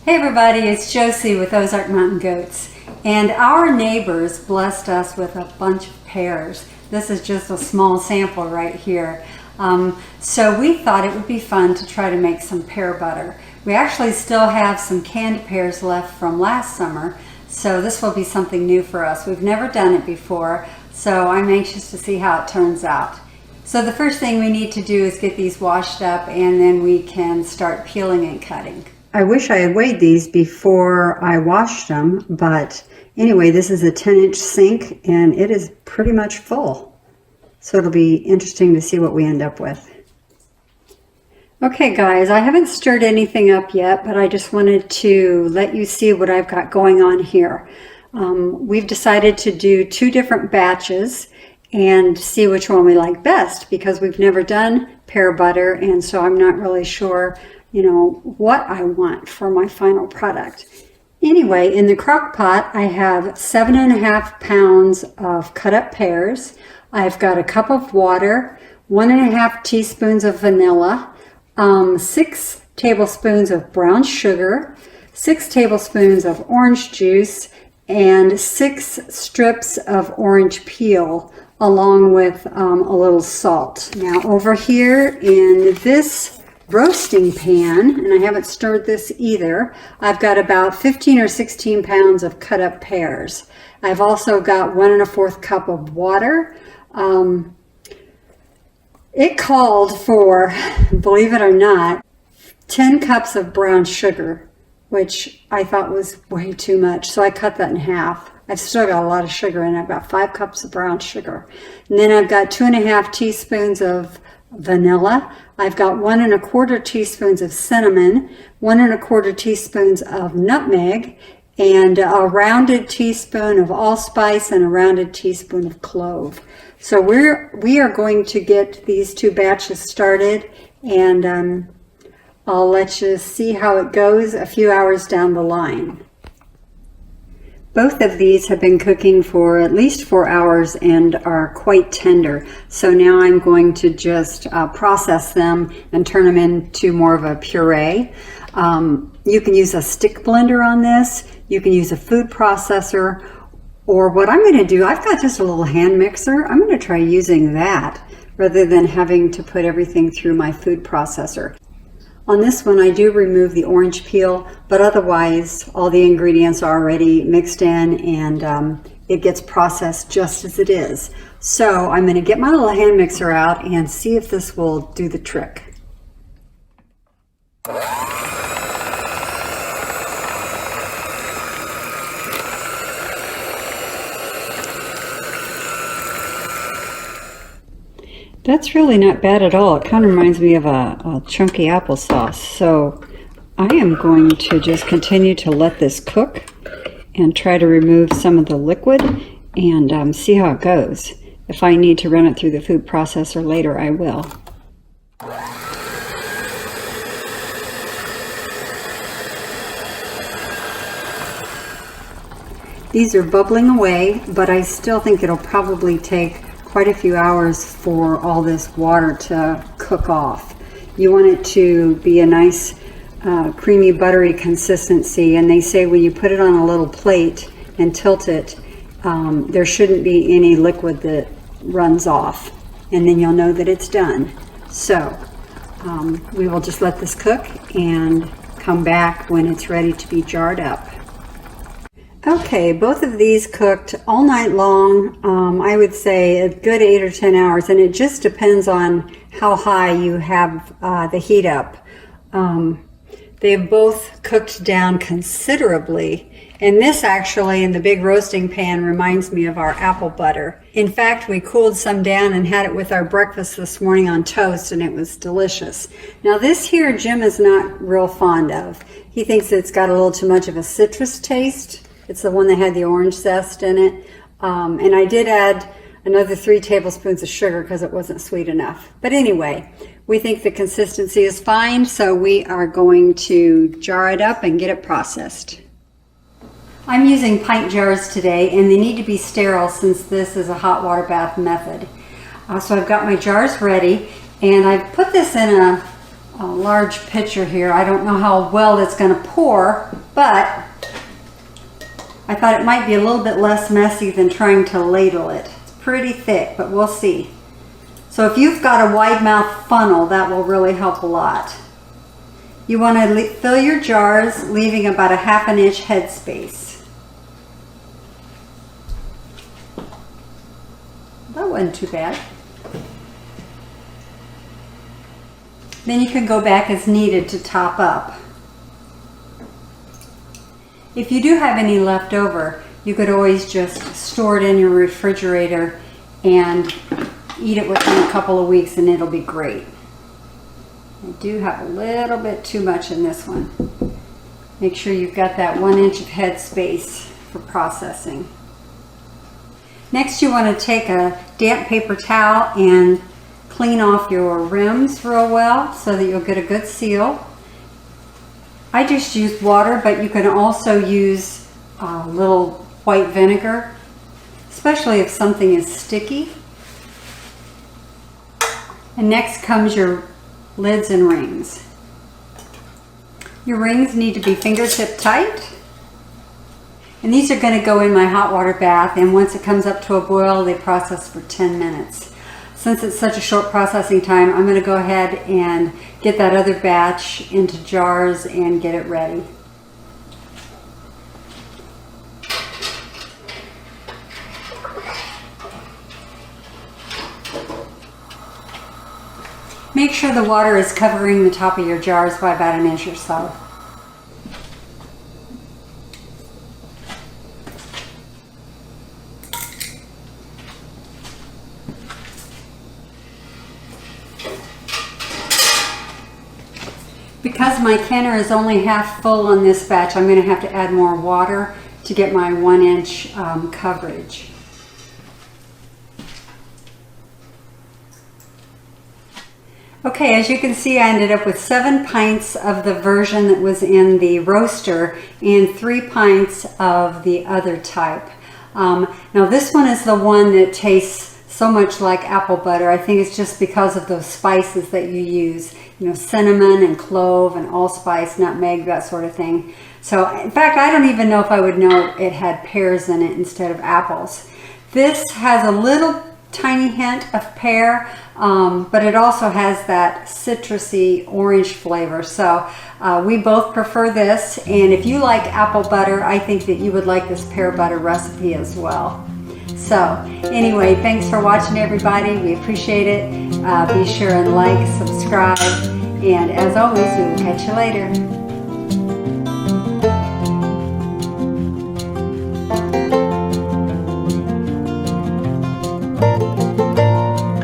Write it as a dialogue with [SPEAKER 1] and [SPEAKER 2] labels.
[SPEAKER 1] Hey everybody, it's Josie with Ozark Mountain Goats, and our neighbors blessed us with a bunch of pears. This is just a small sample right here. So we thought it would be fun to try to make some pear butter. We actually still have some canned pears left from last summer, so this will be something new for us. We've never done it before, so I'm anxious to see how it turns out. So the first thing we need to do is get these washed up, and then we can start peeling and cutting. I wish I had weighed these before I washed them, but anyway, this is a 10-inch sink and it is pretty much full. So it'll be interesting to see what we end up with. Okay guys, I haven't stirred anything up yet, but I just wanted to let you see what I've got going on here. We've decided to do 2 different batches and see which one we like best, because we've never done pear butter, and so I'm not really sure what I want for my final product. Anyway, in the crock pot, I have 7.5 pounds of cut up pears. I've got a cup of water, 1.5 teaspoons of vanilla, 6 tablespoons of brown sugar, 6 tablespoons of orange juice, and 6 strips of orange peel, along with a little salt. Now over here in this roasting pan, and I haven't stirred this either, I've got about 15 or 16 pounds of cut up pears. I've also got 1 1/4 cup of water. It called for, believe it or not, 10 cups of brown sugar, which I thought was way too much, so I cut that in half. I've still got a lot of sugar in it, about 5 cups of brown sugar. And then I've got 2.5 teaspoons of vanilla. I've got 1 1/4 teaspoons of cinnamon, 1 1/4 teaspoons of nutmeg, and a rounded teaspoon of allspice and a rounded teaspoon of clove. So we are going to get these 2 batches started, and I'll let you see how it goes a few hours down the line. Both of these have been cooking for at least 4 hours and are quite tender. So now I'm going to just process them and turn them into more of a puree. You can use a stick blender on this. You can use a food processor, or what I'm going to do, I've got just a little hand mixer. I'm going to try using that rather than having to put everything through my food processor. On this one, I do remove the orange peel, but otherwise all the ingredients are already mixed in, and it gets processed just as it is. So I'm going to get my little hand mixer out and see if this will do the trick. That's really not bad at all. It kind of reminds me of a chunky applesauce. So I am going to just continue to let this cook and try to remove some of the liquid and see how it goes. If I need to run it through the food processor later, I will. These are bubbling away, but I still think it'll probably take quite a few hours for all this water to cook off. You want it to be a nice creamy buttery consistency, and they say when you put it on a little plate and tilt it, there shouldn't be any liquid that runs off, and then you'll know that it's done. So we will just let this cook and come back when it's ready to be jarred up. Okay, both of these cooked all night long. I would say a good 8 or 10 hours, and it just depends on how high you have the heat up. They've both cooked down considerably, and this actually in the big roasting pan reminds me of our apple butter. In fact, we cooled some down and had it with our breakfast this morning on toast, and it was delicious. Now this here Jim is not real fond of. He thinks it's got a little too much of a citrus taste. It's the one that had the orange zest in it. And I did add another 3 tablespoons of sugar because it wasn't sweet enough. But anyway, we think the consistency is fine, so we are going to jar it up and get it processed. I'm using pint jars today, and they need to be sterile since this is a hot water bath method. So I've got my jars ready, and I've put this in a a large pitcher here. I don't know how well it's going to pour, but I thought it might be a little bit less messy than trying to ladle it. It's pretty thick, but we'll see. So if you've got a wide mouth funnel, that will really help a lot. You want to fill your jars, leaving about a ½ inch head space. That wasn't too bad. Then you can go back as needed to top up. If you do have any left over, you could always just store it in your refrigerator and eat it within a couple of weeks and it'll be great. I do have a little bit too much in this one. Make sure you've got that 1 inch of head space for processing. Next, you want to take a damp paper towel and clean off your rims real well so that you'll get a good seal. I just used water, but you can also use a little white vinegar, especially if something is sticky. And next comes your lids and rings. Your rings need to be fingertip tight. And these are going to go in my hot water bath, and once it comes up to a boil, they process for 10 minutes. Since it's such a short processing time, I'm going to go ahead and get that other batch into jars and get it ready. Make sure the water is covering the top of your jars by about 1 inch or so. Because my canner is only half full on this batch, I'm going to have to add more water to get my 1 inch coverage. Okay, as you can see, I ended up with 7 pints of the version that was in the roaster and 3 pints of the other type. Now this one is the one that tastes so much like apple butter. I think it's just because of those spices that you use, you know, cinnamon and clove and allspice, nutmeg, that sort of thing. So in fact, I don't even know if I would know it had pears in it instead of apples. This has a little tiny hint of pear, but it also has that citrusy orange flavor. So we both prefer this, and if you like apple butter, I think that you would like this pear butter recipe as well. So anyway, thanks for watching, everybody. We appreciate it. Be sure and like, subscribe, and as always, we will catch you later.